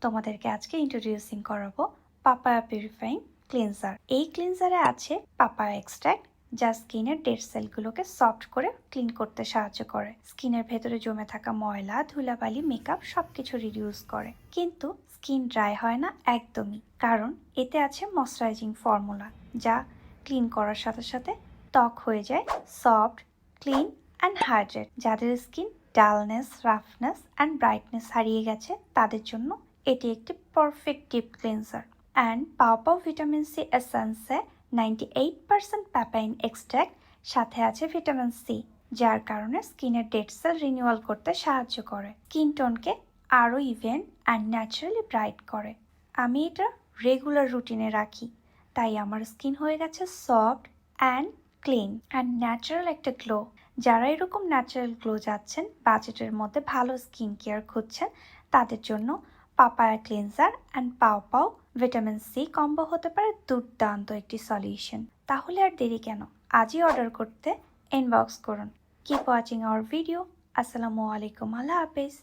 তোমাদেরকে আজকে ইন্ট্রোডিউসিং করাবো পাপায়া পিউরিফাইং ক্লিনজার। এই ক্লিনজারে আছে পাপায়া এক্সট্রাক্ট, যা স্কিনের ডেড সেলগুলোকে সফট করে ক্লিন করতে সাহায্য করে। স্কিনের ভেতরে জমে থাকা ময়লা, ধুলাবালি, মেকআপ সবকিছু রিডিউস করে। কিন্তু স্কিন ড্রাই হয় না একদমই, কারণ এতে আছে ময়শ্চারাইজিং ফর্মুলা, যা ক্লিন করার সাথে সাথে ত্বক হয়ে যায় সফট, ক্লিন অ্যান্ড হাইড্রেট। যাদের skin dullness, roughness and brightness হারিয়ে গেছে তাদের জন্য এটি একটি পারফেক্ট ডিপ ক্লিনজার। অ্যান্ড পাও ভিটামিন সি এসেন্সে 98% প্যাপাইন এক্সট্রাক্ট, সাথে আছে ভিটামিন সি, যার কারণে স্কিনের ডেড সেল রিনিউয়াল করতে সাহায্য করে, স্কিন টোনকে আরও ইভেন অ্যান্ড ন্যাচারালি ব্রাইট করে। আমি এটা রেগুলার রুটিনে রাখি, তাই আমার স্কিন হয়ে গেছে soft and clean and natural একটা গ্লো। যারা এরকম ন্যাচারাল গ্লো যাচ্ছেন, বাজেটের মধ্যে ভালো স্কিন কেয়ার খুঁজছেন, তাদের জন্য পাপায়া ক্লিনজার অ্যান্ড পাও ভিটামিন সি কম্বো হতে পারে দুর্দান্ত একটি সলিউশন। তাহলে আর দেরি কেন, আজই অর্ডার করতে ইনবক্স করুন। Keep watching hour video. আসসালামু আলাইকুম, আল্লাহ হাফেজ।